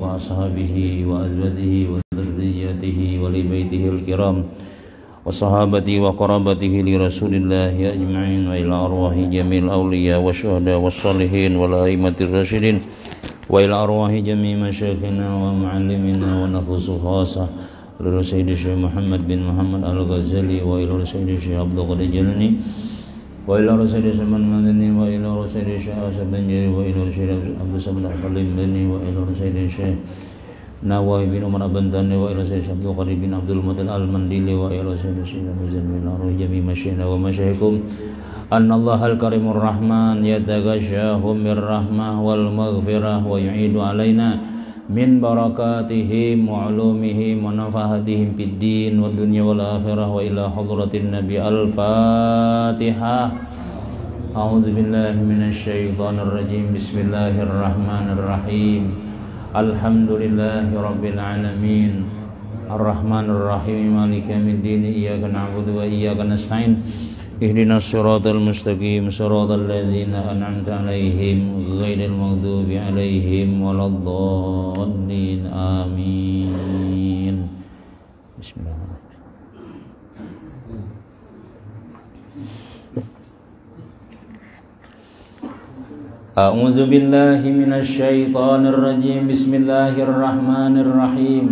وأصحابه وأزواجه وذريته ولبيته الكرام وصحابته وقرابته لرسول الله أجمعين وإلى أرواح جميع الأولياء والشهداء والصالحين والأئمة الراشدين وإلى أرواح جميع مشايخنا ومعلمنا ونفوس خاصة إلى سيد الشيخ محمد بن محمد الغزالي وإلى سيد الشيخ عبد القادر الجيلاني وإلى سيد الشيخ المدني وإلى سيد الشيخ أسد بن جرير وإلى سيد عبد الصمد الحليم بني وإلى سيد الشيخ نواوي بن عمر بنتاني وإلى سيد عبد القادر بن عبد المطلب المنديلي وإلى سيد الشيخ مزن بن أروح جميع مشايخنا ومشايخكم أن الله الكريم الرحمن يتغشاهم بالرحمة والمغفرة ويعيد علينا من بركاتهم وعلومهم ونفحاتهم في الدين والدنيا والآخرة وإلى حضرة النبي الفاتحة. أعوذ بالله من الشيطان الرجيم. بسم الله الرحمن الرحيم. الحمد لله رب العالمين الرحمن الرحيم مالك يوم الدين إياك نعبد وإياك نستعين اهدنا الصراط المستقيم صراط الذين أنعمت عليهم غير المغضوب عليهم ولا الضالين آمين. بسم الله الرحمن الرحيم. أعوذ بالله من الشيطان الرجيم. بسم الله الرحمن الرحيم.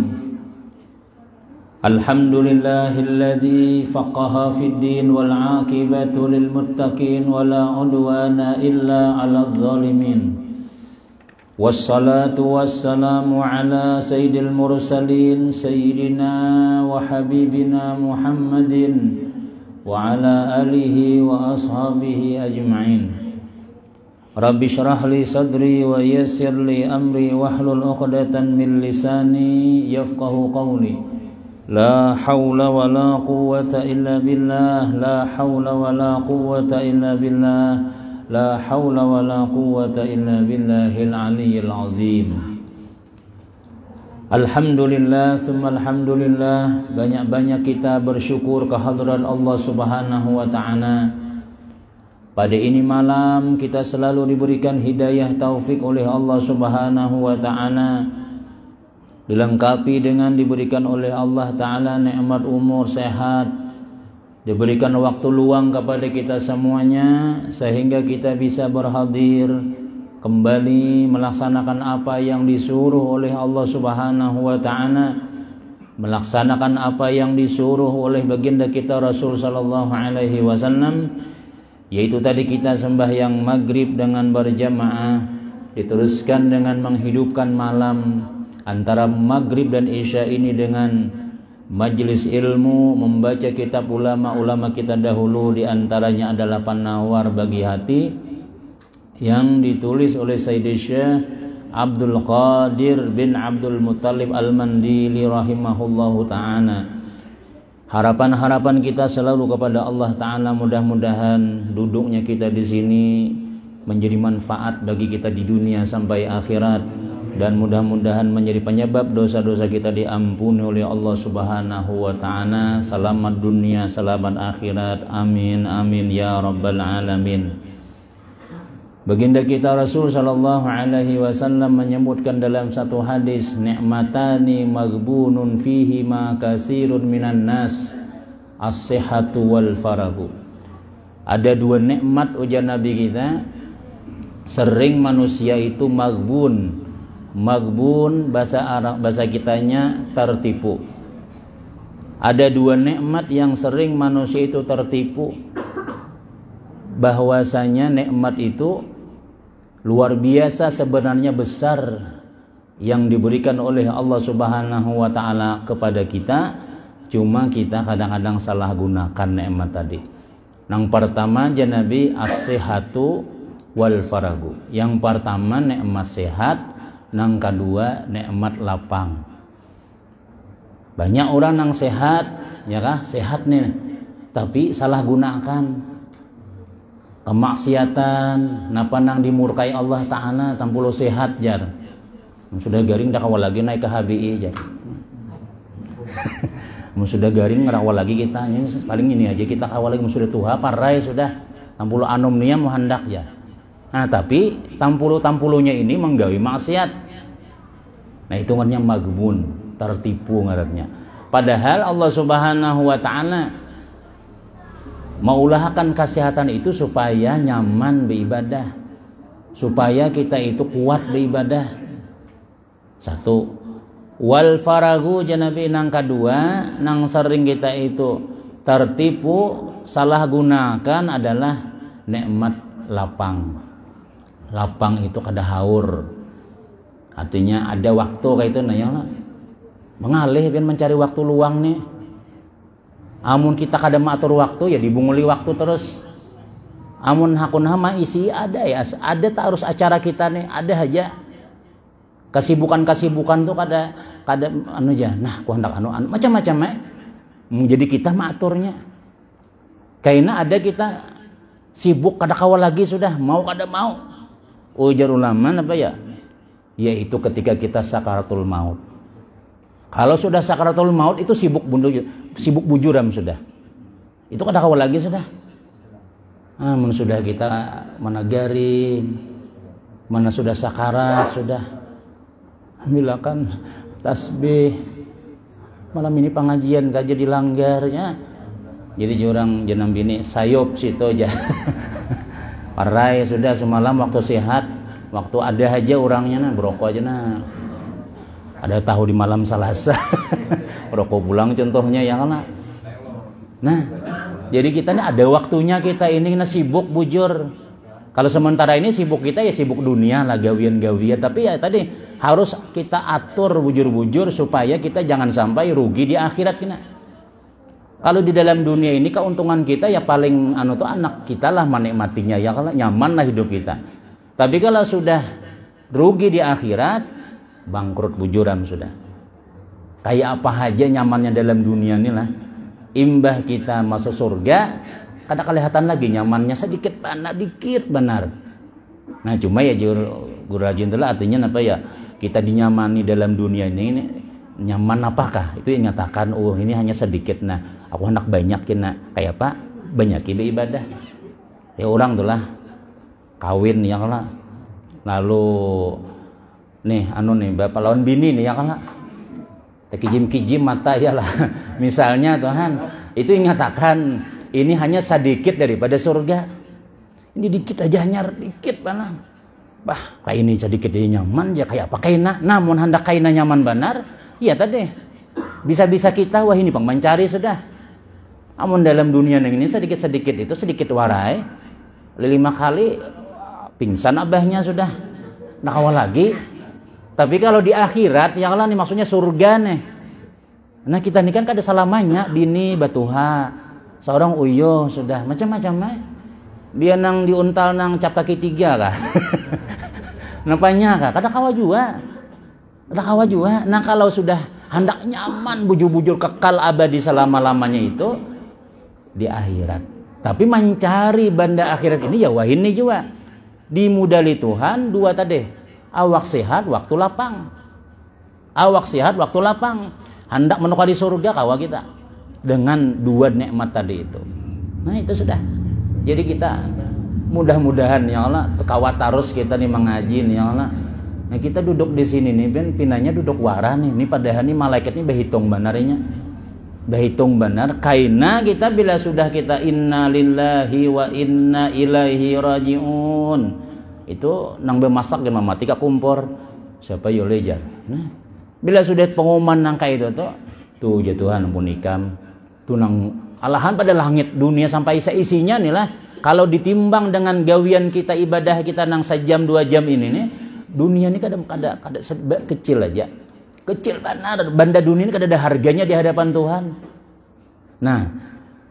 الحمد لله الذي فقه في الدين والعاقبة للمتقين ولا عدوان إلا على الظالمين والصلاة والسلام على سيد المرسلين سيدنا وحبيبنا محمد وعلى آله وأصحابه أجمعين. رب اشرح لي صدري ويسر لي أمري واحلل عقدة من لساني يفقه قولي. لا حول ولا قوة إلا بالله لا حول ولا قوة إلا بالله لا حول ولا قوة إلا بالله العلي العظيم. Alhamdulillah summa alhamdulillah. Banyak-banyak kita bersyukur kehadiran Allah Subhanahu wa ta'ala. Pada ini malam kita selalu diberikan hidayah taufik oleh Allah Subhanahu wa ta'ala, dilengkapi dengan diberikan oleh Allah Ta'ala nikmat umur sehat, diberikan waktu luang kepada kita semuanya sehingga kita bisa berhadir kembali melaksanakan apa yang disuruh oleh Allah Subhanahu wa ta'ala, melaksanakan apa yang disuruh oleh baginda kita Rasul sallallahu alaihi wasallam, yaitu tadi kita sembahyang maghrib dengan berjamaah, diteruskan dengan menghidupkan malam antara maghrib dan isya ini dengan majelis ilmu, membaca kitab ulama-ulama kita dahulu, diantaranya adalah Penawar Bagi Hati yang ditulis oleh Sayyid Syekh Abdul Qadir bin Abdul Muttalib Al-Mandili rahimahullahu ta'ala. Harapan-harapan kita selalu kepada Allah Ta'ala, mudah-mudahan duduknya kita di sini menjadi manfaat bagi kita di dunia sampai akhirat, dan mudah-mudahan menjadi penyebab dosa-dosa kita diampuni oleh Allah Subhanahu wa ta'ala. Selamat dunia, selamat akhirat. Amin amin ya rabbal alamin. Baginda kita Rasul sallallahu alaihi wasallam menyebutkan dalam satu hadis, ni'matani maghbunun fihi ma katsirun minan nas, as-sihhatu wal faragu. Ada dua nikmat ujar Nabi kita, sering manusia itu maghbun. Maghbun bahasa Arab, bahasa kitanya tertipu. Ada dua nikmat yang sering manusia itu tertipu, bahwasanya nikmat itu luar biasa sebenarnya besar yang diberikan oleh Allah Subhanahu wa ta'ala kepada kita, cuma kita kadang-kadang salah gunakan nikmat tadi. Yang pertama Nabi as-sihhatu wal faragu. Yang pertama nikmat sehat, yang kedua nikmat lapang. Banyak orang yang sehat, ya kah? Sehat nih, tapi salah gunakan. Kemaksiatan, napa nang dimurkai Allah Ta'ala, tampulu sehat jar. Sudah garing dah kawal lagi naik ke HBI jar. Sudah garing ngerawal lagi kita, ini paling ini aja kita kawal lagi. Sudah tuha parai sudah, tampulu anomnia muhandak ya. Nah tapi tampulu-tampulunya ini menggawi maksiat. Nah hitungannya maghbun, tertipu ngarannya. Padahal Allah Subhanahu wa taala maulah kesehatan itu supaya nyaman beribadah, supaya kita itu kuat beribadah. Satu, wal faragu janabi nang kedua, nang sering kita itu tertipu salah gunakan adalah nikmat lapang. Lapang itu kada haur, artinya ada waktu kayak itu nanya lah, mengalih biar mencari waktu luang nih. Amun kita kada mengatur waktu ya dibunguli waktu terus. Amun hakun hama isi ada ya, ada tak harus acara kita nih, ada aja kesibukan tuh kada anu aja. Nah, ku hendak anu macam-macam jadi kita mengaturnya. Karena ada kita sibuk kada kawal lagi sudah, mau kada mau. Ujar ulama apa ya? Yaitu ketika kita sakaratul maut. Kalau sudah sakaratul maut itu sibuk bujuram sudah. Itu kada kawal lagi sudah. Sudah kita menagari, mana sudah sakarat sudah. Alhamdulillah kan tasbih. Malam ini pengajian gak jadi langgarnya. Jadi jurang jenam bini sayop situ aja. Parai sudah semalam waktu sehat, waktu ada aja orangnya berokok aja ada tahu di malam Selasa rokok pulang contohnya ya kan. Nah jadi kita ini ada waktunya, kita ini sibuk bujur. Kalau sementara ini sibuk kita ya sibuk dunia lah, gawian-gawian, tapi ya tadi harus kita atur bujur-bujur supaya kita jangan sampai rugi di akhirat kita. Kalau di dalam dunia ini keuntungan kita ya paling tuh anak kita lah menikmatinya ya, kalau nyaman lah hidup kita. Tapi kalau sudah rugi di akhirat, bangkrut bujuram sudah. Kayak apa aja nyamannya dalam dunia ini lah. Imbah kita masuk surga, kada kelihatan lagi nyamannya sedikit benar. Nah cuma ya guru rajin itulah artinya apa ya, kita dinyamani dalam dunia ini nyaman apakah? Itu yang nyatakan ini hanya sedikit. Nah aku hendak banyakin kayak apa? Banyakin beribadah. Ya orang tuh lah kawin ya lah. Lalu nih bapak lawan bini nih ya kan lah, kijim mata ya lah misalnya Tuhan itu yang nyatakan ini hanya sedikit daripada surga, ini dikit aja hanya dikit banget. Kayak ini sedikit aja nyaman ya kayak apa kaina, namun hendak kaina nyaman benar ya tadi bisa kita wah ini mencari sudah. Amun dalam dunia ini sedikit itu sedikit warai 5 kali pingsan abahnya sudah nak awal lagi. Tapi kalau di akhirat yang lah nih maksudnya surga nih. Nah kita ini kan kada selamanya bini batuha seorang uyo sudah macam-macam dia nang diuntal nang cap kaki 3 kah. Napanya kah kada kawa juga. Nah kalau sudah hendak nyaman bujur-bujur kekal abadi selama-lamanya itu di akhirat. Tapi mencari banda akhirat ini ya wah ini juga dimudali Tuhan dua tadi. Awak sehat waktu lapang. Hendak menukar di surga kawa kita dengan 2 nikmat tadi itu. Nah itu sudah. Jadi kita mudah-mudahan ya Allah kawa terus kita nih mengaji nih ya Allah. Nah kita duduk di sini nih pinanya duduk warah nih. Ini padahal nih malaikat nih berhitung benarnya. Berhitung benar kaina kita bila sudah kita inna lillahi wa inna ilaihi rajiun. Itu nang bemasak dan mati ka kumpor siapa yo lejar. Nah, bila sudah pengumuman nang kayak itu tuh jatuhan ampun ikam tuh nang alahan pada langit dunia sampai seisinya nih lah. Kalau ditimbang dengan gawian kita ibadah kita nang sejam 2 jam ini nih, dunia ini kada kecil aja. Kecil benar, benda dunia ini kada ada harganya di hadapan Tuhan. Nah,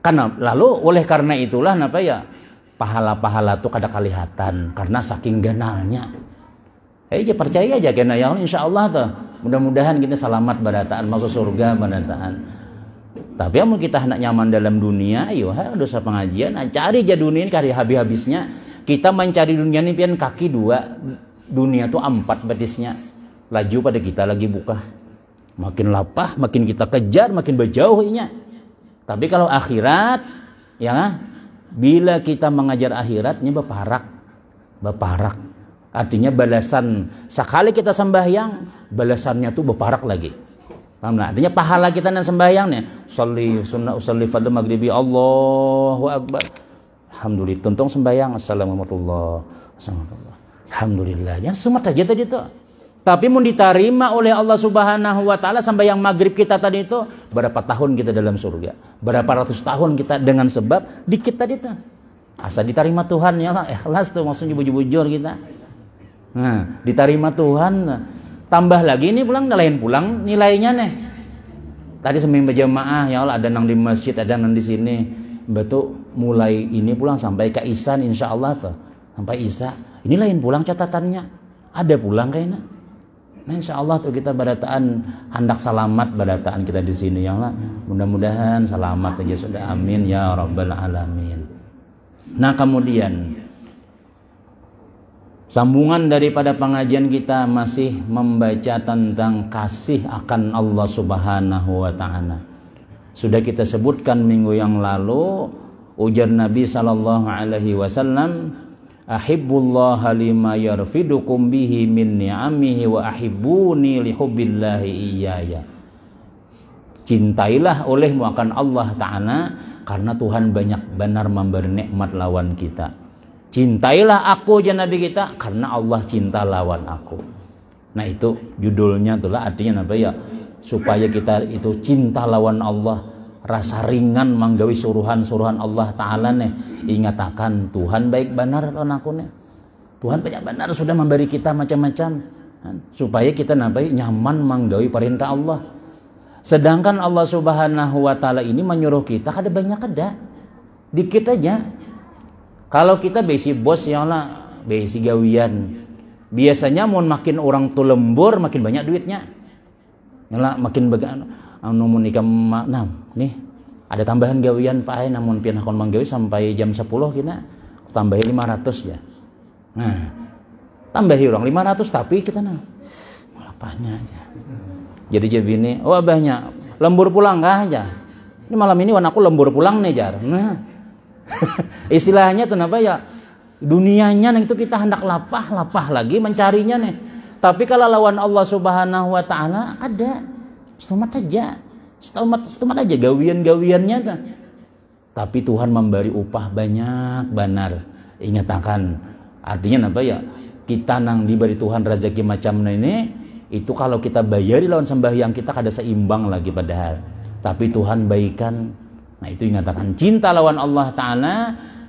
karena lalu oleh karena itulah kenapa ya pahala-pahala itu kada kelihatan karena saking ganalnya. Percaya aja kena ya insyaallah tuh. Mudah-mudahan kita selamat barataan masuk surga barataan. Tapi amun kita hendak nyaman dalam dunia, ayo dosa pengajian, cari aja dunia ini kari habis-habisnya. Kita mencari dunia ini pian kaki 2, dunia tuh 4 batisnya. Laju pada kita lagi buka. Makin lapah, makin kita kejar, makin berjauh inya. Tapi kalau akhirat ya bila kita mengajar akhiratnya beparak. Artinya balasan sekali kita sembahyang, balasannya tuh berparak lagi. Paham lah? Artinya pahala kita dan sembahyangnya. Sholli sunnah usolli fardhu maghribi Allahu akbar. Alhamdulillah. Tuntung sembahyang. Assalamualaikum warahmatullahi. Alhamdulillah. Yang semua saja tadi itu. Tapi mau diterima oleh Allah Subhanahu wa taala sembahyang maghrib kita tadi itu, berapa tahun kita dalam surga? Berapa ratus tahun kita dengan sebab dikit tadi itu. Asal diterima Tuhan ya lah, ikhlas tuh maksudnya bujur-bujur kita. Nah, diterima Tuhan. Tambah lagi ini lain pulang nilainya nih. Tadi sembahyang berjamaah ya Allah, ada nang di masjid, ada nang di sini. Betul mulai ini pulang sampai ke Ihsan insyaallah tuh. Sampai Isya. Ini lain pulang catatannya. Ada pulang kayaknya. Nah, insyaallah tuh kita barataan hendak selamat barataan kita di sini ya Allah. Mudah-mudahan selamat aja sudah. Amin ya rabbal alamin. Nah, kemudian sambungan daripada pengajian kita masih membaca tentang kasih akan Allah Subhanahu wa taala. Sudah kita sebutkan minggu yang lalu ujar Nabi sallallahu alaihi wasallam, ahibbullaha lima yarfidukum bihi min ni'amihi wa ahibbuni lihubbillahi iyaya. Cintailah olehmu akan Allah Ta'ala karena Tuhan banyak benar memberi nikmat lawan kita. Cintailah aku ya Nabi kita karena Allah cinta lawan aku. Nah itu judulnya itulah artinya apa ya, supaya kita itu cinta lawan Allah, rasa ringan menggawi suruhan-suruhan Allah Ta'ala nih. Ingat akan Tuhan baik benar lawan aku nih. Tuhan banyak benar sudah memberi kita macam-macam supaya kita nyaman menggawi perintah Allah. Sedangkan Allah Subhanahu wa taala ini menyuruh kita kada banyak ada. Dikit aja. Kalau kita besi bos ya Allah, besi gawian. Biasanya mau makin orang tuh lembur makin banyak duitnya. Ya makin namun nikah nah nih ada tambahan gawian Pak ai namun pian hakon manggawi sampai jam 10 kita tambahin 500 ya. Nah, tambahi orang 500 tapi kita malapahnya aja. Jadi ini, oh abahnya lembur pulang kah aja. Ini malam ini aku lembur pulang nih jar. Nah, istilahnya tuh apa ya? Dunianya itu kita hendak lapah lagi mencarinya nih. Tapi kalau lawan Allah Subhanahu wa taala ada. Selamat aja. Selamat aja gawian-gawiannya tuh. Tapi Tuhan memberi upah banyak benar. Ingat akan artinya apa ya? Kita nang diberi Tuhan rezeki macam ini. Itu kalau kita bayari lawan sembahyang kita kada seimbang lagi padahal. Tapi Tuhan baikan. Nah itu ingatakan cinta lawan Allah Ta'ala.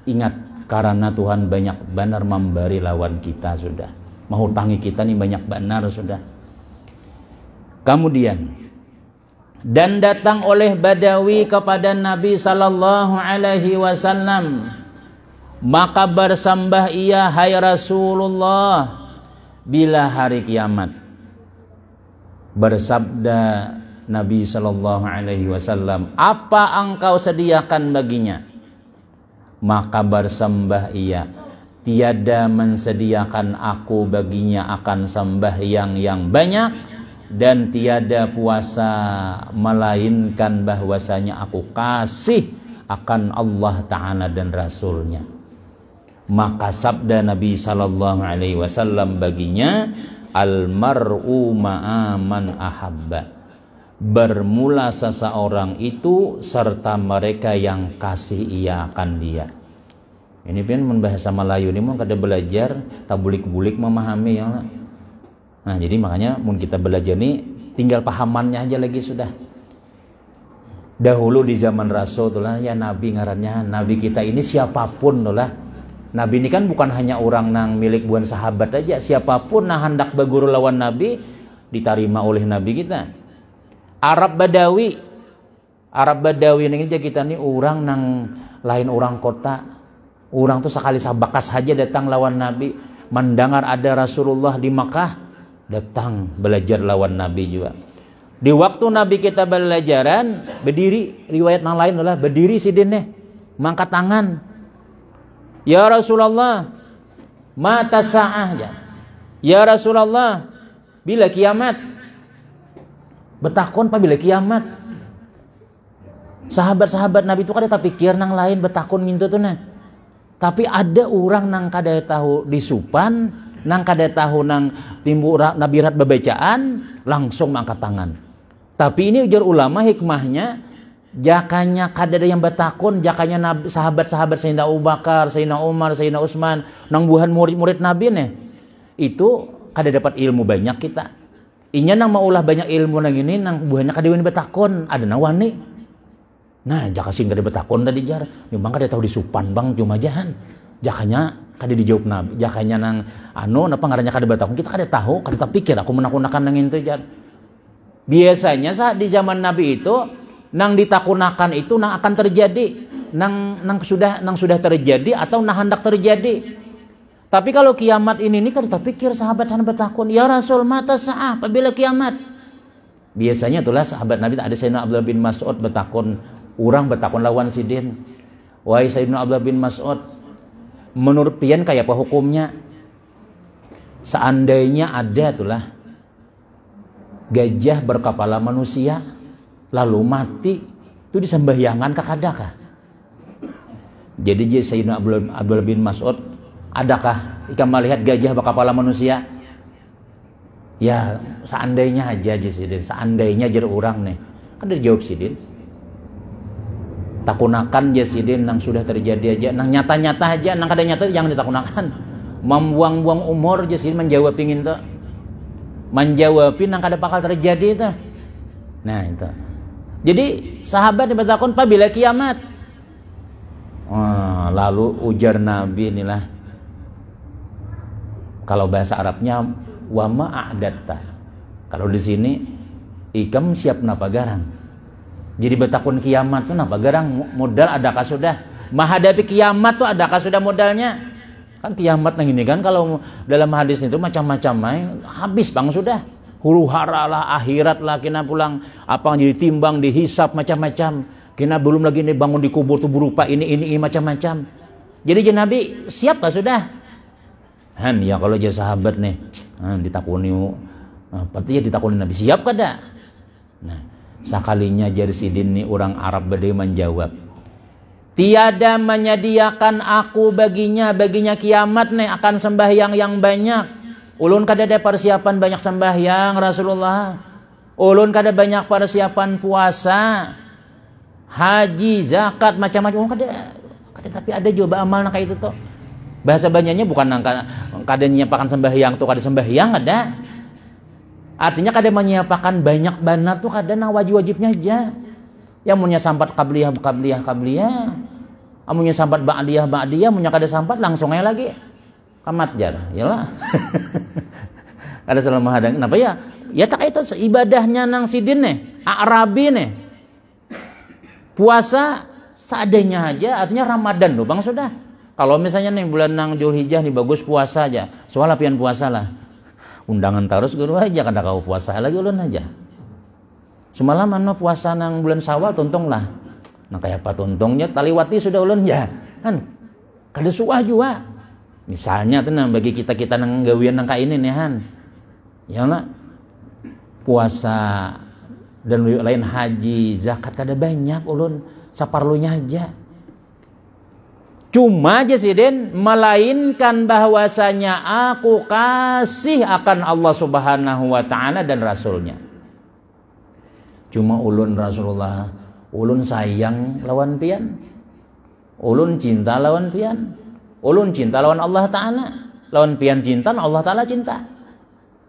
Ingat karena Tuhan banyak benar memberi lawan kita sudah. Mahutangi kita nih banyak benar sudah. Kemudian dan datang oleh Badawi kepada Nabi sallallahu alaihi wasallam. Maka bersembah ia hai Rasulullah bila hari kiamat. Bersabda Nabi sallallahu alaihi wasallam, apa engkau sediakan baginya? Maka bersembah ia, tiada mensediakan aku baginya akan sembahyang yang banyak dan tiada puasa melainkan bahwasanya aku kasih akan Allah Ta'ala dan Rasulnya. Maka sabda Nabi sallallahu alaihi wasallam baginya, almar'u ma'aman ahabba. Bermula seseorang itu serta mereka yang kasih ia akan dia. Ini pun bahasa Melayu ini mau kada belajar tabulik-bulik memahami ya. Nah, jadi makanya mun kita belajar nih tinggal pahamannya aja lagi sudah. Dahulu di zaman Rasul tuh lah ya nabi ngarannya, nabi kita ini siapapun tuh lah. Nabi ini kan bukan hanya orang nang milik buan sahabat aja, siapapun nah hendak berguru lawan Nabi diterima oleh Nabi kita. Arab Badawi ini aja kita nih orang nang lain orang kota, orang tuh sekali sabakas saja datang lawan Nabi, mendengar ada Rasulullah di Makkah, datang belajar lawan Nabi juga. Di waktu Nabi kita belajaran berdiri, riwayat yang lain adalah berdiri sidinnya, mangkat tangan. Ya Rasulullah, mata sa'ah ya. Ya Rasulullah, bila kiamat? Betakon pa bila kiamat? Sahabat-sahabat Nabi itu kada terpikir nang lain betakon ngintu tuh nah. Tapi ada orang nang kada tahu disupan nang kada tahu nang timbul Nabi rat bebacaan langsung mangkat tangan. Tapi ini ujar ulama hikmahnya, jakanya kada ada yang batakun, jakanya sahabat-sahabat Sayyidina Abu Bakar, Sayyidina Umar, Sayyidina Utsman, nang buhan murid-murid Nabi nih. Itu kada dapat ilmu banyak kita. Inya nang maulah banyak ilmu nang ini nang buahnya kada wani batakun, ada nawani. Nah, jaka sing kada batakun tadi jar, memang kada tahu disupan bang cuma jahan. Jakanya kada dijawab Nabi, jakanya nang napa ngarannya kada batakun, kita kada tahu, kada terpikir aku menakunakan nang itu jar. Biasanya saat di zaman Nabi itu nang ditakunakan itu nang akan terjadi, nang sudah terjadi atau nang hendak terjadi. Tapi kalau kiamat ini kan terpikir sahabat-sahabat takun, ya Rasul mata sa'ah apabila kiamat. Biasanya itulah sahabat Nabi ada Sayyidina Abdullah bin Mas'ud bertakun, orang bertakun lawan sidin. Wahai Sayyidina Abdullah bin Mas'ud, menurut pian kayak apa hukumnya? Seandainya ada itulah gajah berkepala manusia lalu mati, itu disembahyangan kakadakah? Jadi Sayyidina Abdullah bin Mas'ud, adakah ikan melihat gajah berkepala manusia? Ya seandainya aja sidin, seandainya jer orang nih. Kan dia jawab sidin. Takunakan aja sidin nang sudah terjadi aja, nang nyata-nyata aja, nang kada nyata jangan ditakunakan. Membuang-buang umur aja sidin menjawab pingin tuh. Menjawabin nang kada bakal terjadi itu. Nah itu. Jadi sahabat bertakun apabila kiamat. Lalu ujar Nabi inilah, kalau bahasa Arabnya wama a'datta. Kalau di sini ikam siap napa garang. Jadi bertakun kiamat tuh napa garang, modal adakah sudah? Menghadapi kiamat tuh adakah sudah modalnya? Kan kiamat nang ini kan kalau dalam hadis itu macam-macam habis bang sudah. Huru hara lah, akhirat lah, kena pulang apa jadi timbang, dihisap macam-macam. Kena belum lagi nih bangun di kubur tuh berupa ini macam-macam. Jadi Nabi siap gak sudah? Han ya kalau jadi sahabat nih, ditakuni pasti ya ditakuni Nabi siap kada? Nah, sekalinya jadi sidin nih orang Arab bade menjawab, tiada menyediakan aku baginya kiamat nih akan sembahyang yang banyak. Ulun kada ada persiapan banyak sembahyang Rasulullah. Ulun kada banyak persiapan puasa, haji, zakat macam-macam. Kada tapi ada juga amal kayak itu tuh. Bahasa banyaknya bukan kada nyiapakan sembahyang tuh kada sembahyang ada. Artinya kada menyiapakan banyak benar tuh kada nang wajib-wajibnya aja. Yang punya sampat qabliyah. Amunnya sampat ba'diyah, munya kada sampat langsung aja lagi. Kamat jar, yalah. Ada selama hadang. Kenapa ya? Ya tak itu ibadahnya nang sidin nih, Arabi nih. Puasa seadanya aja, artinya Ramadan loh, Bang sudah. Kalau misalnya nih bulan nang Dzulhijjah nih bagus puasa aja. Soal pian puasa lah. Undangan terus guru aja kada kau puasa lagi ulun aja. Semalam puasa nang bulan Syawal tuntung lah. Nah kayak apa tuntungnya taliwati sudah ulun ya. Kan kada suah juga. Misalnya tuh bagi kita nang gawian nang kainin ya han. Ya lah. Puasa dan lain haji, zakat kada banyak ulun, saparlunya aja. Cuma aja sidin melainkan bahwasanya aku kasih akan Allah Subhanahu wa taala dan rasulnya. Cuma ulun Rasulullah, ulun sayang lawan pian. Ulun cinta lawan pian. Ulun cinta lawan Allah Ta'ala. Lawan pian cinta, Allah Ta'ala cinta.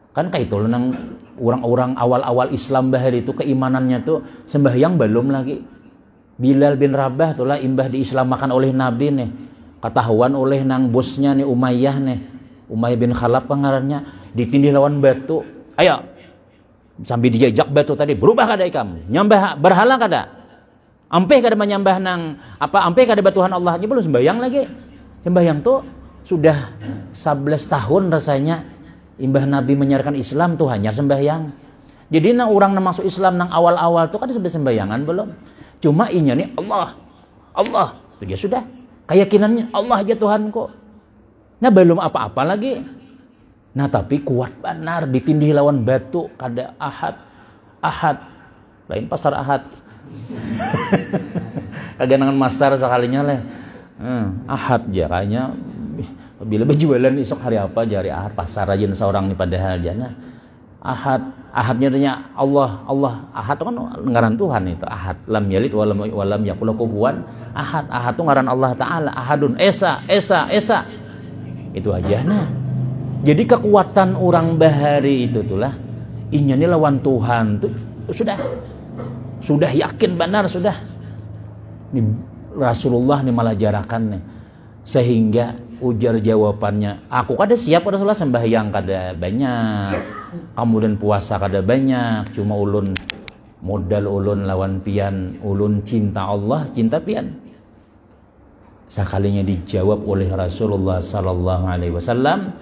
Kan kayak itu nang orang-orang awal-awal Islam bahari itu keimanannya tuh sembahyang belum lagi. Bilal bin Rabah itulah imbah diislamakan oleh Nabi nih. Ketahuan oleh nang bosnya nih Umayyah nih. Umayyah bin Khalaf pengarannya. Ditindih lawan batu. Ayo. Sambil dijajak batu tadi. Berubah kada ikam. Nyambah berhala kada. Ampeh kada menyambah nang apa ampeh kada batuhan Allah. Ini belum sembahyang lagi. Sembahyang tuh sudah 11 tahun rasanya imbah Nabi menyiarkan Islam tuh hanya sembahyang. Jadi nang orang nang masuk Islam nang awal-awal tuh kan sudah sembahyangan belum. Cuma inya nih Allah. Itu dia sudah. Keyakinannya Allah aja Tuhanku. Nah belum apa-apa lagi. Nah tapi kuat benar ditindih lawan batu kada ahad. Lain pasar ahad. Kagak nangan masar sekalinya leh. Ahad ya kayaknya bila berjualan esok hari apa aja, hari Ahad pasar aja seorang nih padahal jana Ahadnya tanya Allah Ahad itu kan ngaran Tuhan itu Ahad, lam yalid walam yakul lahu kufuwan ahad. Ahad itu ngaran Allah Taala, Ahadun esa itu aja. Nah, jadi kekuatan orang bahari itu tuh lah inya ini lawan Tuhan tuh sudah yakin benar sudah. Ini Rasulullah nih malah jarakan nih, sehingga ujar jawabannya, aku kada siap Rasulullah sembahyang kada banyak, kemudian puasa kada banyak, cuma ulun modal ulun lawan pian, ulun cinta Allah cinta pian. Sekalinya dijawab oleh Rasulullah sallallahu alaihi wasallam,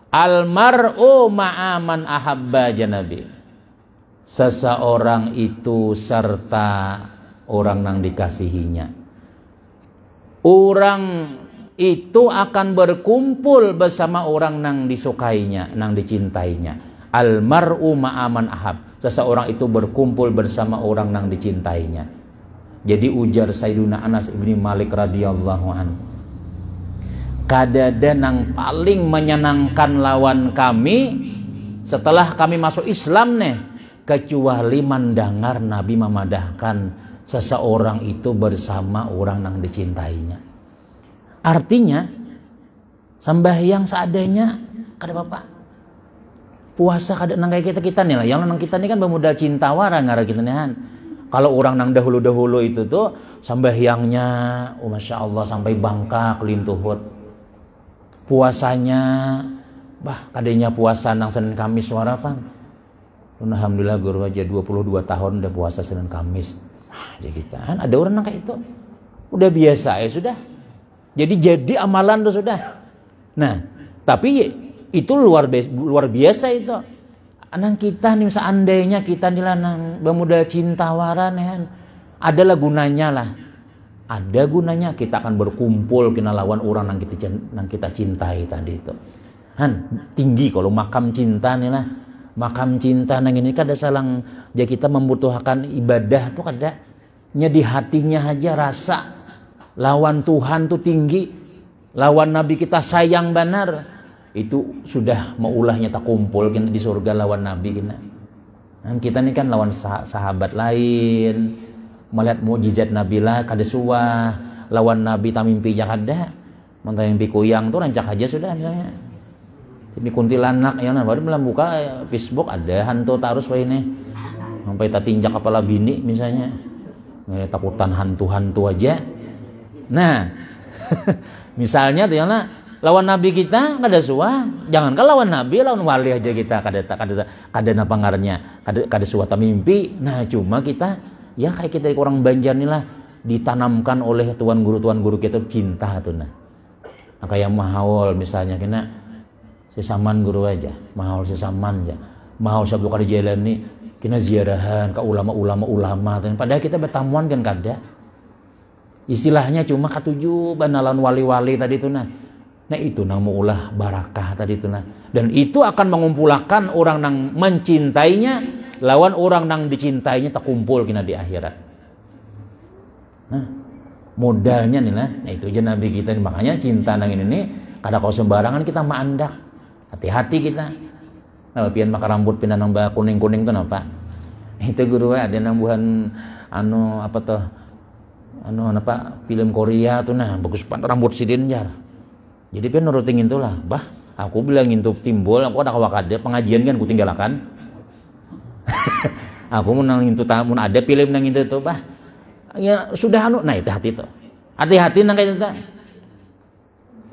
almar'u ma'aman ahabba janabi, seseorang itu serta orang yang dikasihinya. Orang itu akan berkumpul bersama orang yang disukainya, yang dicintainya. Almar'u ma'aman ahab, seseorang itu berkumpul bersama orang yang dicintainya. Jadi ujar Sayyiduna Anas ibni Malik radhiyallahu anhu, kadada nang paling menyenangkan lawan kami setelah kami masuk Islam nih, kecuali mendengar Nabi memadahkan seseorang itu bersama orang yang dicintainya. Artinya sembahyang seadanya kada apa-apa, puasa kada nang kayak kita nih lah, yang nang kita nih kan bermodal cinta wara ngara kita nih han. Kalau orang nang dahulu itu tuh sembahyangnya masya Allah sampai bangkak lintuhut, puasanya kadenya puasa nang Senin Kamis suara pang. Alhamdulillah guru aja 22 tahun udah puasa Senin Kamis. Jadi kita kan ada orang nang kayak itu udah biasa ya sudah. Jadi amalan tuh sudah. Nah, tapi itu luar biasa itu. Anang kita nih seandainya kita nih lanang bermodal cinta waran ya, adalah gunanya lah. Ada gunanya kita akan berkumpul kena lawan orang yang kita cintai tadi itu. Han tinggi kalau makam cinta nih lah. Makam cinta nang ini kada salang ya kita membutuhkan ibadah tuh kada. Nya di hatinya aja rasa lawan Tuhan tuh tinggi, lawan Nabi kita sayang benar, itu sudah maulahnya tak kumpul kita di surga lawan Nabi kita. Dan kita ini kan lawan sahabat lain, melihat mukjizat Nabi lah kada suah, lawan Nabi tak mimpi kada, mentah mimpi kuyang tuh rancak aja sudah misalnya. Ini kuntilanak yang baru belum buka Facebook ada hantu tarus wah ini, sampai tak tinjak kepala bini misalnya, takutan hantu aja. Nah, misalnya tuh yang lawan Nabi kita kada suah, jangankan lawan Nabi, lawan wali aja kita kada napa ngarnya, kada suah ta mimpi. Nah, cuma kita ya kayak kita orang Banjar nih lah ditanamkan oleh tuan guru kita cinta tuh nah. Kayak mahaul misalnya kena sesaman guru aja, mahaul sesaman aja. Mahaul sabtu kada jalan nih kena ziarahan ke ulama padahal kita bertamuan kan kada. Istilahnya cuma katuju banalan wali-wali tadi itu nah. Nah itu nang maulah barakah tadi itu nah. Dan itu akan mengumpulkan orang nang mencintainya lawan orang nang dicintainya tak kumpul kena di akhirat. Nah, modalnya nih nah. Nah itu aja Nabi kita nih. Makanya cinta nang ini nih kada kau sembarangan kita maandak. Hati-hati kita. Nah, pian maka rambut pindah nang kuning-kuning tuh napa? Itu guru ada nang buhan film Korea tuh nah bagus banget rambut sidin jar. Jadi pian nurutin itu lah. Bah, aku bilang itu timbul aku ada kawakade pengajian kan ku tinggalakan. Aku mau nang itu tamun ada film nang itu tuh bah. Ya sudah nah itu hati tuh. Hati-hati nang kayak itu.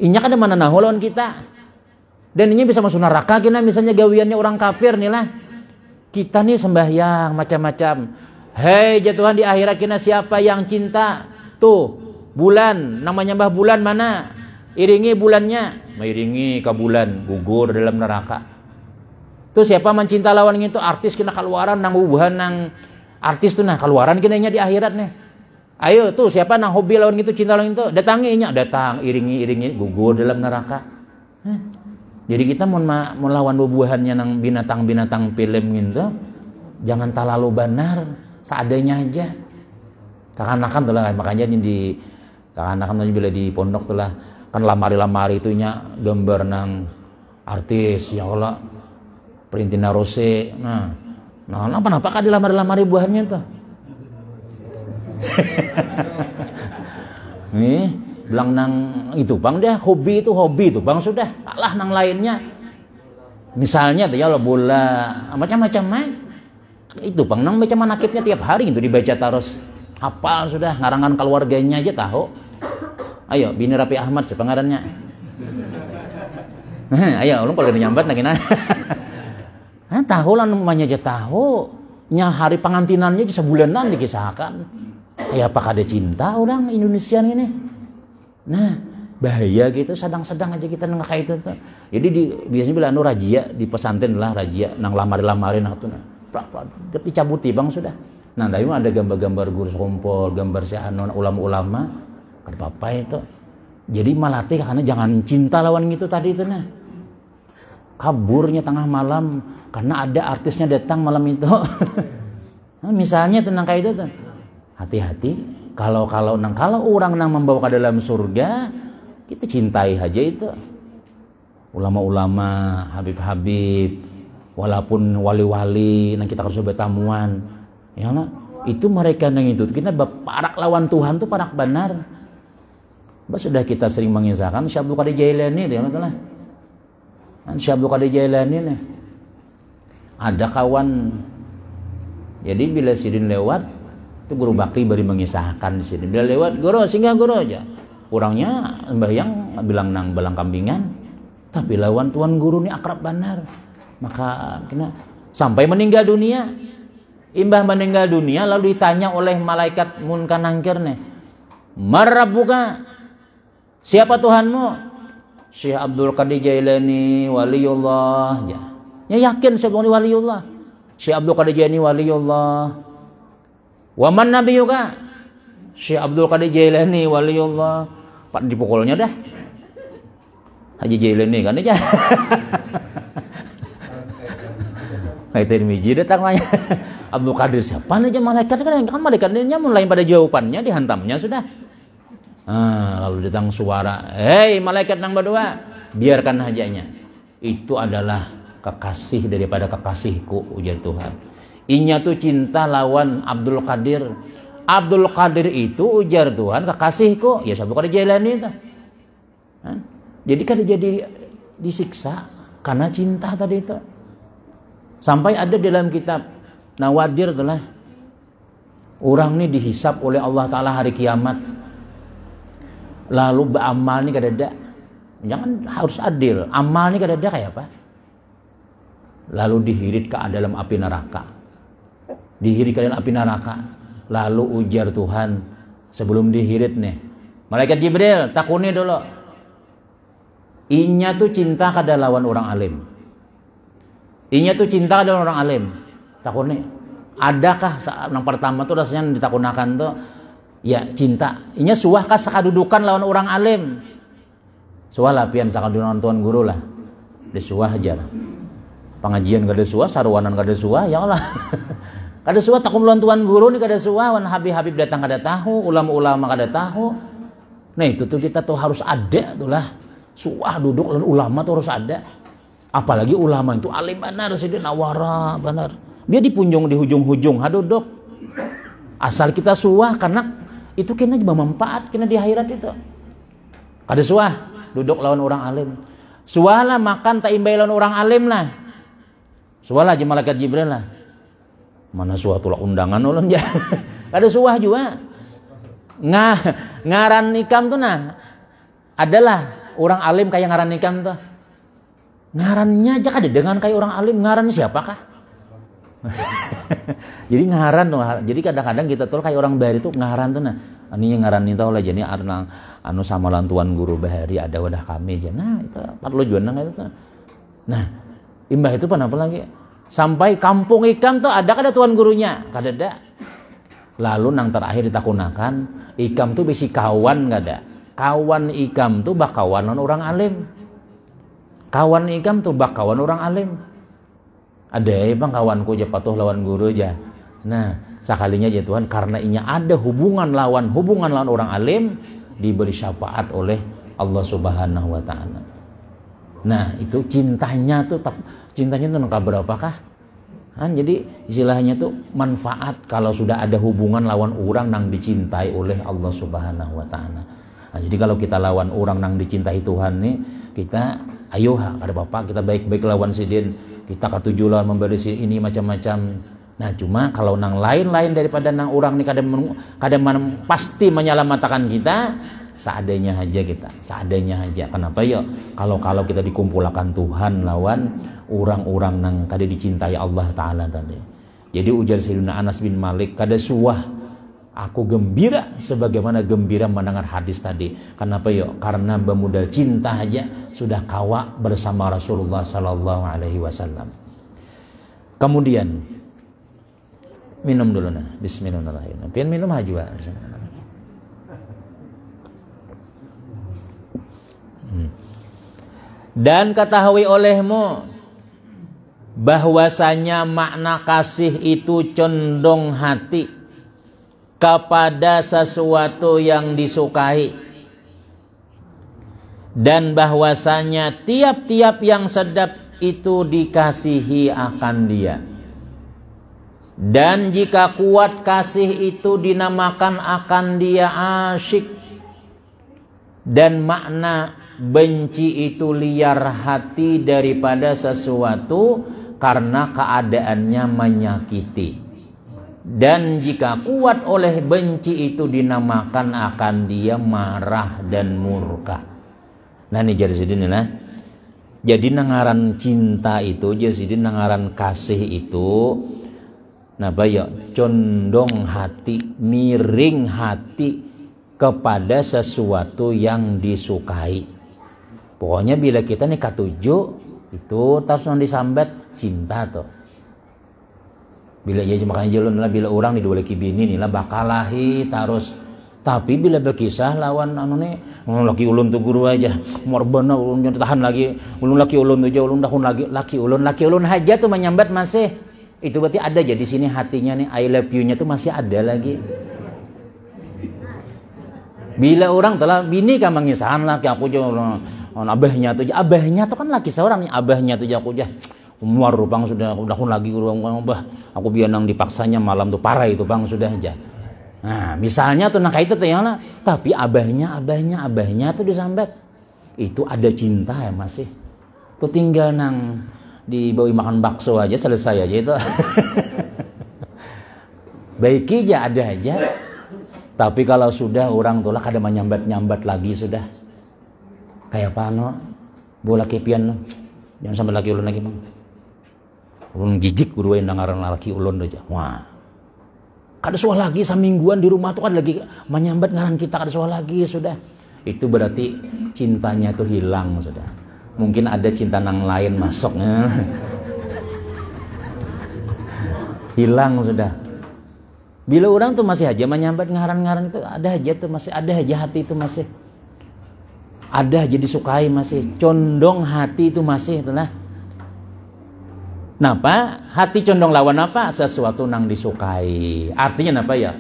Inya kada mana nahu lawan kita. Dan ini bisa masuk neraka kena misalnya gawiannya orang kafir nih lah. Kita nih sembahyang macam-macam. Hei jatuhan di akhirat kena siapa yang cinta? Tuh bulan namanya Mbah Bulan mana? Iringi bulannya, mengiringi ke bulan gugur dalam neraka. Tuh siapa mencinta lawan itu artis kena keluaran nang ubuhan nang artis tuh nah keluaran kinanya di akhirat nih. Ayo tuh siapa nang hobi lawan itu cinta lawan itu datangi nya datang iringi gugur dalam neraka. Jadi kita mau lawan bubuhannya nang binatang-binatang film gitu jangan terlalu benar seadanya aja. Kakanakan tuh lah makanya di kakanakan bila di pondok tuh lah kan lamari-lamari itunya gambar nang artis ya Allah Perintina Rose. Nah kenapa kan di lamari-lamari buahnya tuh? Nih, bilang nang itu bang dia hobi itu bang sudah kalah nang lainnya. Misalnya tuh ya Allah bola macam-macam itu bang nang baca manakibnya tiap hari itu dibaca terus hafal sudah ngarangan keluarganya aja tahu. Ayo bini Rapi Ahmad sepengarannya. Ayo lu kalau nyambat lagi nah. Tahu lah namanya aja tahu. Nya hari pengantinannya sebulanan dikisahkan. Ya apakah ada cinta orang Indonesia ini? Nah, bahaya gitu sedang-sedang aja kita nang kayak itu tuh. Jadi biasanya bilang rajia di pesantren lah rajia nang lamari-lamari nah tuh. Dicabuti bang sudah. Nah, tapi ada gambar-gambar guru sekompol, gambar si ulama-ulama, kan apa itu. Jadi malatih karena jangan cinta lawan gitu tadi itu nah. Kaburnya tengah malam karena ada artisnya datang malam itu. Nah, misalnya tentang kayak itu tuh. Hati-hati kalau orang nang membawa ke dalam surga, kita cintai aja itu. Ulama-ulama, habib-habib, walaupun wali-wali nang kita harus bertamuan. Ya nah, itu mereka nang itu kita parak lawan Tuhan tuh parak benar. Sudah kita sering mengisahkan Syekh Abdul Qadir Jailani itu ya lah. Syekh Abdul Qadir Jailani nih. Ada kawan. Jadi bila sidin lewat itu guru bakti beri mengisahkan di sini. Bila lewat guru singgah guru aja. Orangnya sembahyang bilang nang balang kambingan. Tapi lawan tuan guru ini akrab benar. Maka kena sampai meninggal dunia. Imbah meninggal dunia lalu ditanya oleh malaikat munkar nangkir nih. Marabbuka? Siapa Tuhanmu? Syekh Abdul Qadir Jailani waliullah. Ya yakin Syekh waliullah. Syekh Abdul Qadir Jailani waliullah. Wa man nabiyuka? Syekh Abdul Qadir Jailani waliullah. Pak dipukulnya dah. Haji Jailani kan aja. Kayak Tirmizi datang nanya. Abdul Qadir siapa aja malaikat kan malaikatnya mulai pada jawabannya dihantamnya sudah. Lalu datang suara, hei malaikat nang berdua, biarkan hajanya. Itu adalah kekasih daripada kekasihku, ujar Tuhan. Inya tuh cinta lawan Abdul Qadir. Abdul Qadir itu ujar Tuhan kekasihku. Ya Abdul Qadir Jailani itu. Jadi kan jadi disiksa karena cinta tadi itu. Sampai ada dalam kitab Nawadir itulah orang ini dihisap oleh Allah Ta'ala hari kiamat. Lalu beramal nih kadada. Jangan harus adil. Amal nih kadada kayak apa? Lalu dihirit ke dalam api neraka. Dihirit ke dalam api neraka. Lalu ujar Tuhan sebelum dihirit nih. Malaikat Jibril takuni dulu. Inya tuh cinta kada lawan orang alim. Inya tuh cinta kada orang alim. Takuni. Adakah yang pertama tuh rasanya ditakunakan tuh ya cinta. Inya suahkah sakadudukan lawan orang alim. Suah lah pian sakadudukan tuan guru lah. Disuah aja. Pengajian kada suah, sarwanan kada suah, ya Allah. Kada suah takun lawan tuan guru ni kada suah, wan habib-habib datang kada tahu, ulama-ulama kada tahu. Nah itu tuh kita tuh harus ada tuh lah. Suah duduk lawan ulama tuh harus ada. Apalagi ulama itu alim benar sih dia nawara benar. Dia dipunjung di hujung-hujung duduk. Asal kita suah karena itu kena bermanfaat kena di akhirat itu. Kada suah duduk lawan orang alim. Suah lah makan tak imbai lawan orang alim lah. Suah lah aja malaikat Jibril lah. Mana suah tulak undangan ulun ya. Kada suah juga. Ngaran nikam tuh nah adalah orang alim kayak ngaran nikam tuh. Ngarannya aja kada dengan kayak orang alim. Ngaran siapakah? Jadi ngaran tuh. Jadi kadang-kadang kita tuh kayak orang bahari tuh ngaran tuh nah. Ini ngaran itu lah jadi anu sama lantuan guru bahari ada wadah kami aja. Nah itu perlu jualan itu tuh. Nah imbah itu apa lagi? Sampai kampung ikam tuh ada kada tuan gurunya? Kada ada. Lalu nang terakhir ditakunakan ikam tuh bisi kawan kada. Kawan ikam tuh bakawan orang alim. Kawan ikam tuh bakawan orang alim. Ada bang kawanku aja patuh lawan guru aja. Nah sekalinya aja Tuhan karena inya ada hubungan lawan orang alim diberi syafaat oleh Allah Subhanahu wa taala. Nah, itu cintanya tuh nangka berapakah? Jadi istilahnya tuh manfaat kalau sudah ada hubungan lawan orang nang dicintai oleh Allah Subhanahu wa taala. Jadi kalau kita lawan orang nang dicintai Tuhan nih, kita ayo ada bapak kita baik-baik lawan si din, kita katuju lawan memberi si ini macam-macam. Nah, cuma kalau nang lain-lain daripada nang orang nih kadang pasti menyelamatkan kita, seadanya aja kita, seadanya aja. Kenapa ya? Kalau kita dikumpulkan Tuhan lawan orang-orang nang kada dicintai Allah Taala tadi. Jadi ujar Sayyidina Anas bin Malik, kada suah aku gembira sebagaimana gembira mendengar hadis tadi. Kenapa ya? Karena bermodal cinta aja sudah kawa bersama Rasulullah Sallallahu Alaihi Wasallam. Kemudian minum dulu nah, Bismillahirrahmanirrahim. Pian minum hajwa. Dan ketahui olehmu bahwasanya makna kasih itu condong hati kepada sesuatu yang disukai, dan bahwasanya tiap-tiap yang sedap itu dikasihi akan dia. Dan jika kuat kasih itu dinamakan akan dia asyik, dan makna benci itu liar hati daripada sesuatu karena keadaannya menyakiti. Dan jika kuat oleh benci itu dinamakan akan dia marah dan murka. Nah ini jadi nah. Jadi nangaran cinta itu, jadi nangaran kasih itu, nah bayo condong hati, miring hati kepada sesuatu yang disukai. Pokoknya bila kita nih katuju itu terus disambat cinta tuh. Bila ya makanya jalan lah bila orang di dua laki bini nih lah bakalahi terus. Tapi bila berkisah lawan anu nih laki ulun tuh guru aja morbana ulun jangan tahan lagi ulun laki ulun aja ulun tahun lagi laki ulun aja tuh menyambat masih. Itu berarti ada aja di sini hatinya nih I love you-nya tuh masih ada lagi. Bila orang telah bini kan mengisahan laki aku aja abahnya tuh kan laki seorang nih abahnya tuh aku aja umur bang sudah tahun lagi bah aku bianang dipaksanya malam tuh parah itu bang sudah aja. Nah misalnya tuh nah kayak itu tuh ya lah, tapi abahnya tuh disambat itu ada cinta ya masih tuh tinggal nang dibawa makan bakso aja selesai aja itu. Baiki aja ada aja. Tapi kalau sudah orang tuh lah kada menyambat lagi sudah kayak apa no bola kepian jangan sampai laki ulun lagi bang ulun gijik guru yang dengaran laki ulun aja. Wah kada soal lagi samingguan di rumah tuh kada lagi menyambat ngaran kita kada soal lagi sudah. Itu berarti cintanya tuh hilang sudah. Mungkin ada cinta nang lain masuknya. Hilang sudah. Bila orang tuh masih aja menyambat ngaran-ngaran itu ada aja tuh masih ada aja hati itu masih ada aja disukai masih condong hati itu masih itulah. Napa hati condong lawan apa sesuatu nang disukai artinya napa ya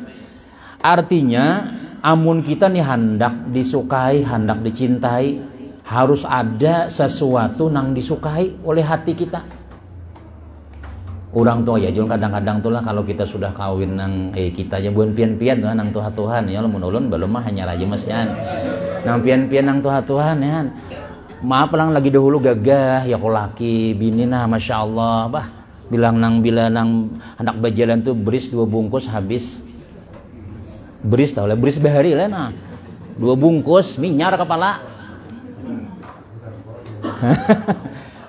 artinya amun kita nih hendak disukai hendak dicintai harus ada sesuatu nang disukai oleh hati kita. Orang tua ya jual kadang-kadang tuh lah kalau kita sudah kawin nang kita aja buan pian-pian tuh nang Tuhan ya lamun ulun belum mah hanya aja masian nang pian-pian nang Tuhan ya maaf lang lagi dahulu gagah ya kok laki bini nah masya Allah bah bila nang anak berjalan tuh beris 2 bungkus habis beris tau lah beris bahari lah nah 2 bungkus minyar kepala.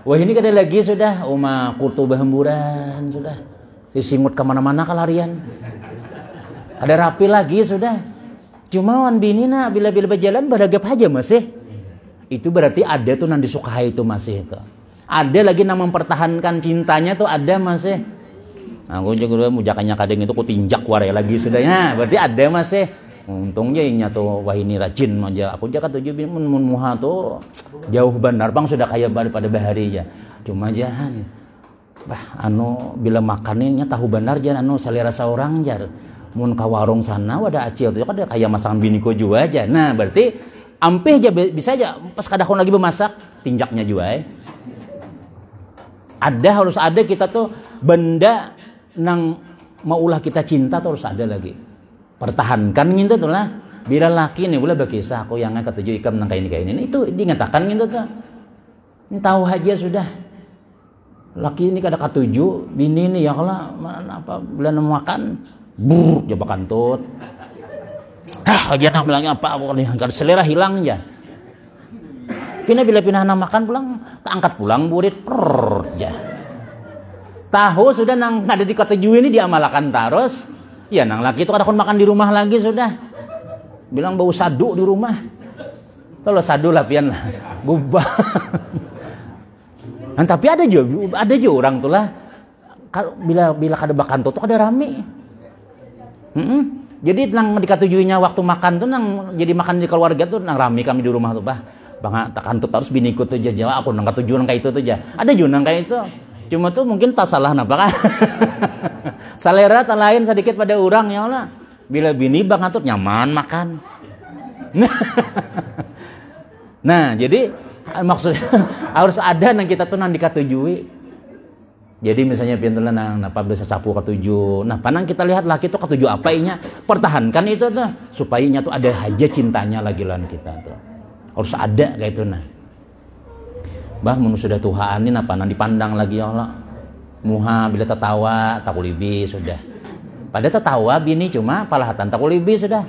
Wah ini kada lagi sudah uma kutu bahemburan sudah sisimut kemana-mana kalarian ada rapi lagi sudah cuma wan bini na bila berjalan beragap aja masih itu berarti ada tuh nang disukai itu masih itu ada lagi nang mempertahankan cintanya tuh ada masih. Nah, aku juga mujakannya kadang itu ku tinjak warai lagi sudah ya berarti ada masih. Untungnya inya tuh wah ini rajin aja aku jaga 7 mun muha tuh jauh benar bang sudah kaya pada bahari ya cuma jahan bah anu bila makaninnya tahu benar jangan anu selera seorang jar mun ka warung sana wadah acil tuh kada kaya masakan biniko juga aja. Nah berarti Ampih aja bisa aja pas kadakon lagi bemasak tinjaknya juga Ada harus ada kita tuh benda nang maulah kita cinta tuh harus ada lagi. Pertahankan gitu tuh lah. Bila laki nih boleh berkisah aku yang ketujuh ikam nang kayak ini itu dingatakan gitu tuh. Ini tahu aja sudah. Laki ini kada ketujuh, bini nih ya kalau apa bila makan jebakan tut. Aja nak bilangnya apa kan selera hilang ya. Kini bila pindah makan pulang, angkat pulang burit ya. Tahu sudah nang ada di kota Ju ini diamalkan terus. Ya nang laki itu kadang makan di rumah lagi sudah. Bilang bau sadu di rumah. Kalau sadu lah pian lah. Gubah. Tapi ada juga orang tuh lah. Bila kada bakan tuh kada rame. Jadi nang dikatujuinya waktu makan tuh nang jadi makan di keluarga tuh nang rame kami di rumah tuh bang tak kantut harus biniku tuh aja aku nang katujuan kayak itu tuh aja ada juga nang kayak itu cuma tuh mungkin tak salah napa kan selera tak lain sedikit pada orang ya lah bila bini bang kantut nyaman makan nah jadi maksudnya harus ada nang kita tuh nang dikatujui. Jadi misalnya pintulah nang apa bisa sapu ketujuh. Nah, panang kita lihat laki itu ketujuh apa inya, pertahankan itu tuh supaya inya tuh ada aja cintanya lagi lawan kita tuh. Harus ada kayak itu nah. Bah mun sudah tuhaan ini apa nang dipandang lagi ya Allah. Muha bila tertawa takulibi sudah. Pada tertawa bini cuma palahatan takulibi sudah.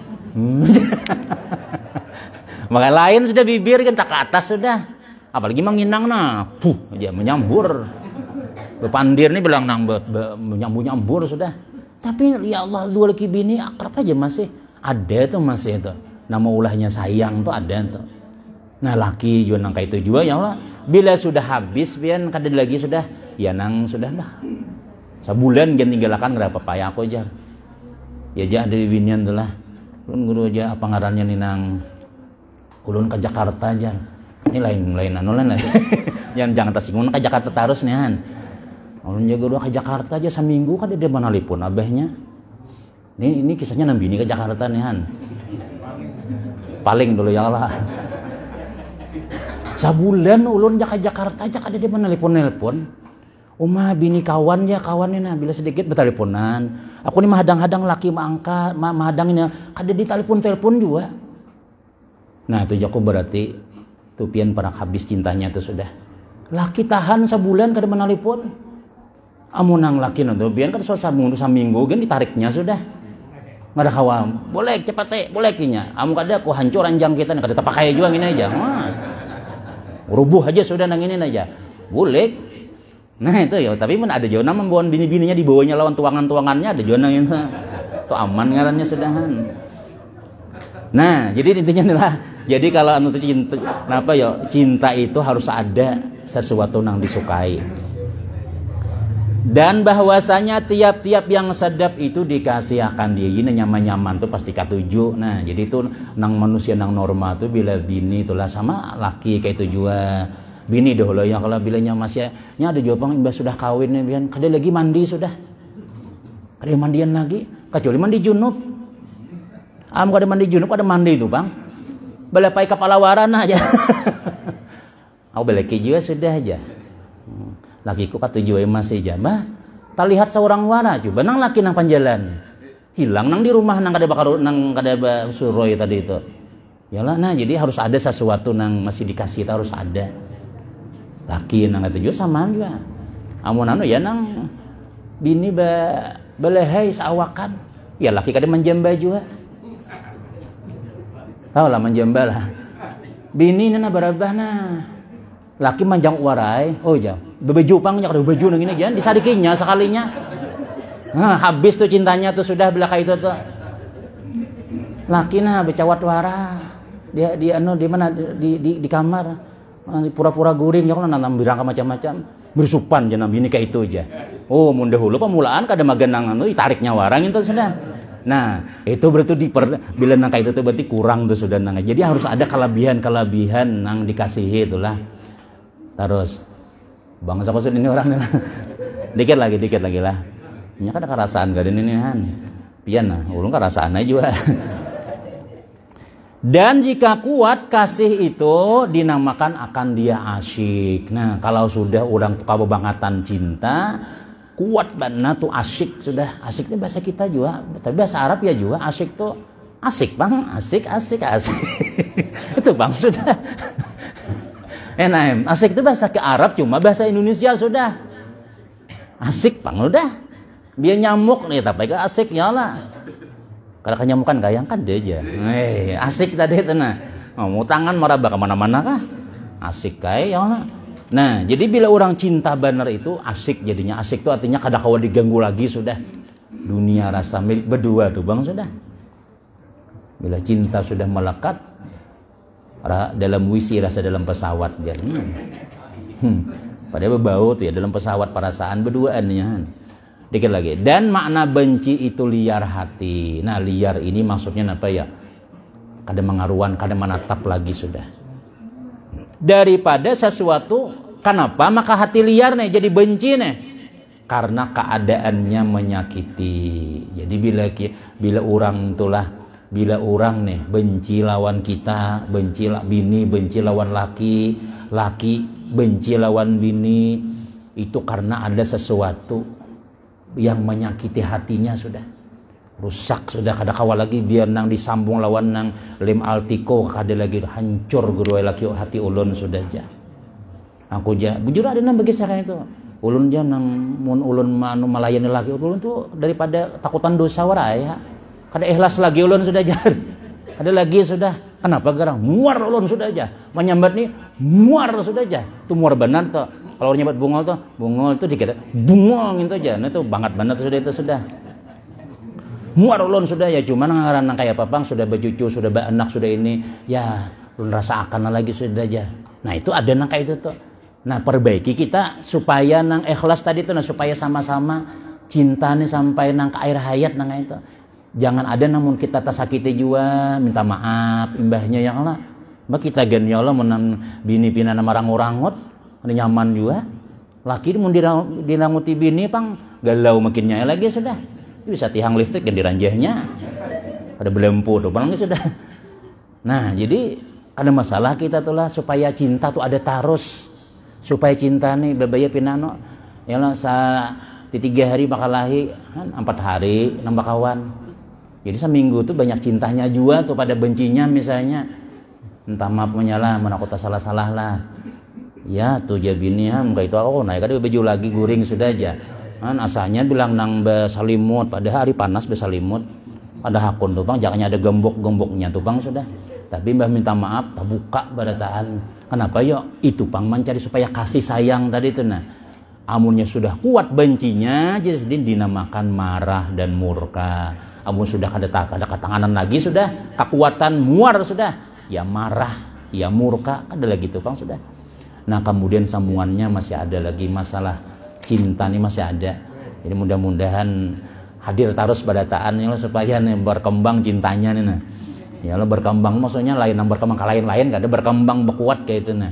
Maka lain sudah bibir kan tak ke atas sudah. Apalagi menginang nah, aja menyambur. Bepandir nih bilang nang menyambur sudah. Tapi ya Allah dua laki bini akrab aja masih. Ada tuh masih itu. Nama ulahnya sayang tuh ada tuh. Nah laki juga nang kayak itu juga ya Allah. Bila sudah habis pian kada lagi sudah. Ya nang sudah lah. Sebulan gen tinggalkan berapa payah aku aja. Ya aja ada binian tuh lah. Ulun guru aja apa ngarannya nih nang ulun ke Jakarta aja. Ini lain anu lain. Jangan tersinggung ke Jakarta terus nih han. Ulun jaga dua ke Jakarta aja seminggu kan dia mana lipun abahnya. Ini kisahnya nang bini ke Jakarta nih han. Paling dulu ya Allah. Sebulan ulun ke Jakarta aja kada dia mana nelpon. Umah bini kawan nah bila sedikit berteleponan. Aku nih mahadang-hadang laki maangkat, mahadang ini kada ditelepon juga. Nah, itu jago berarti tuh pian pernah habis cintanya tuh sudah. Laki tahan sebulan kada menelpon. Amunang laki nanti pian kan seminggu kan ditariknya sudah. Nggak ada kawam. Boleh cepat boleh kinya. Amun kada aku hancur anjang kita kada terpakai juga gini aja. Rubuh aja sudah nang ini aja. Boleh. Nah itu ya, tapi mana ada jona membawa bini-bininya di bawahnya lawan tuangan-tuangannya ada jona itu. Itu aman ngarannya sudahan. Nah, jadi intinya inilah. Jadi kalau anu cinta kenapa ya? Cinta itu harus ada sesuatu nang disukai. Dan bahwasanya tiap-tiap yang sedap itu dikasih akan dia ini nyaman-nyaman tuh pasti katuju. Nah, jadi itu nang manusia nang normal tuh bila bini itulah sama laki kayak itu juga. Bini dahulu ya kalau bilanya masih nya ada jawaban imbas sudah kawin nih bian kada lagi mandi sudah. Kada mandian lagi, kecuali mandi junub. Kada mandi junub ada mandi itu, Bang. Balapai kepala warana aja. Aku belaki juga sudah aja. Lakiku katujuh masih aja. Bah, tak lihat seorang warna coba nang laki nang panjalan. Hilang nang di rumah nang kada bakar nang kada suroi tadi itu. Yalah nah jadi harus ada sesuatu nang masih dikasih itu harus ada. Laki nang katujuh sama juga. Amun anu ya nang bini belehai sawakan. Ya laki kada menjamba juga. Tahu lah menjamba lah. Bini nana barabah nah. Laki manjang warai, oh ja, bebeju pang nyak bebeju nang ini jangan disadikinya sekalinya. Nah, habis tuh cintanya tuh sudah belah kayak itu tuh. Laki nah becawat wara. Dia anu di mana di kamar. Pura-pura guring ya kalau nanam birang macam-macam. Bersupan jangan bini kayak itu aja. Oh, mun dahulu pemulaan kada magenang anu tariknya warang itu sudah. Nah, itu berarti bila nang kayak itu tuh berarti kurang tuh sudah nang. Jadi harus ada kelebihan nang dikasihi itulah. Terus bangsa maksud ini orang dikit lagi lah. Ini kan ada kerasaan gak ada ini han. Pian nah, ulun kerasaan aja juga. Dan jika kuat kasih itu dinamakan akan dia asyik. Nah, kalau sudah orang kabebangatan cinta, kuat banget tuh asyik sudah. Asyik itu bahasa kita juga, tapi bahasa Arab ya juga asyik tuh asik bang, asik. Itu bang sudah. Enak, asik itu bahasa ke Arab, cuma bahasa Indonesia sudah. Asik bang udah. Biar nyamuk nih, tapi asik ya lah. Karena kenyamukan gayang kan dia aja. Asik tadi itu nah. Mau tangan meraba kemana-mana kah? Asik kayak ya lah. Nah, jadi bila orang cinta benar itu asik jadinya. Asik itu artinya kada kawa diganggu lagi sudah. Dunia rasa milik berdua tuh bang sudah. Bila cinta sudah melekat dalam wisi rasa dalam pesawat jadi. Padahal berbau tuh ya dalam pesawat perasaan berduaannya. Dikit lagi. Dan makna benci itu liar hati. Nah, liar ini maksudnya apa ya? Kada mengaruan, kada menatap lagi sudah. Daripada sesuatu, kenapa maka hati liar nih jadi benci nih? Karena keadaannya menyakiti. Jadi bila orang nih benci lawan kita, benci bini, benci lawan laki benci lawan bini, itu karena ada sesuatu yang menyakiti hatinya sudah rusak sudah kada kawal lagi biar nang disambung lawan nang lem altiko kada lagi hancur guru laki hati ulun sudah aja. Aku aja bujur ada nang bagi saya itu ulun aja nang mun ulun manu melayani laki ulun tuh daripada takutan dosa waraya kada ikhlas lagi ulun sudah aja. Ada lagi sudah kenapa garang muar ulun sudah aja menyambat nih muar sudah aja tuh muar benar tuh. Kalau nyambat bungol itu dikira bungol gitu aja. Nah itu banget sudah itu sudah. Muar ulun sudah ya cuma ngaran kayak papang sudah bercucu, sudah beranak, sudah ini ya ulun rasa akan lagi sudah aja. Nah itu ada nang kayak itu tuh. Nah perbaiki kita supaya nang ikhlas tadi tuh nah supaya sama-sama cinta nih sampai nang ke air hayat nang itu. Jangan ada namun kita tersakiti juga minta maaf imbahnya ya Allah. Mbak kita gen ya Allah menan bini pina nama rangut nyaman juga laki mau diranguti bini pang galau makinnya lagi sudah bisa tiang listrik yang diranjahnya ada belempu tuh bang sudah. Nah jadi ada masalah kita tuh lah supaya cinta tuh ada tarus supaya cinta nih bebayar pinano ya lah 3 hari bakal lahi kan 4 hari nambah kawan jadi seminggu tuh banyak cintanya juga tuh pada bencinya misalnya entah maaf menyalah menakut salah-salah lah. Ya tuh jabini muka itu naik ada baju lagi guring sudah aja kan asalnya bilang nang besalimut pada hari panas besalimut ada hakun tuh bang jangannya ada gembok-gemboknya tuh bang sudah tapi mbah minta maaf tak buka barataan kenapa yo itu bang mencari supaya kasih sayang tadi itu nah amunnya sudah kuat bencinya jadi dinamakan marah dan murka amun sudah ada ketanganan lagi sudah kekuatan muar sudah ya marah ya murka ada lagi tuh bang sudah. Nah kemudian sambungannya masih ada lagi masalah cinta nih masih ada. Jadi mudah-mudahan hadir terus pada taannya supaya nih berkembang cintanya nih nah. Ya lo berkembang maksudnya lain yang berkembang ke lain-lain gak ada berkembang berkuat kayak itu nah.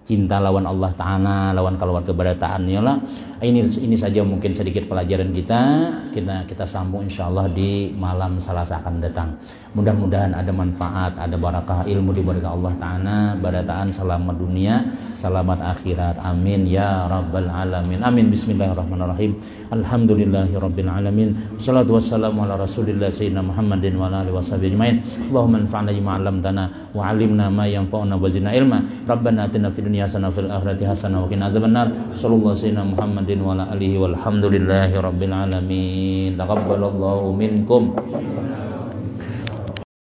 Cinta lawan Allah Ta'ala, lawan keluarga keberadaan ya lah. Ini saja mungkin sedikit pelajaran kita sambung insyaallah di malam Selasa akan datang. Mudah-mudahan ada manfaat, ada barakah ilmu diberikan Allah Ta'ala, barataan selamat dunia, selamat akhirat. Amin ya rabbal alamin. Amin. Bismillahirrahmanirrahim. Alhamdulillahirabbil alamin. Wassalatu wassalamu ala Rasulillah sayyidina Muhammadin wa ala alihi washabihi ajmain. Allahumma anfa'na bima 'allamtana wa 'allimna ma yanfa'una wa zidna ilma. Rabbana atina fid dunya hasanah fil akhirati hasanah wa qina adzabannar. Sallallahu sayyidina Muhammadin wa ala alihi walhamdulillahi rabbil alamin. Taqabbalallahu minkum.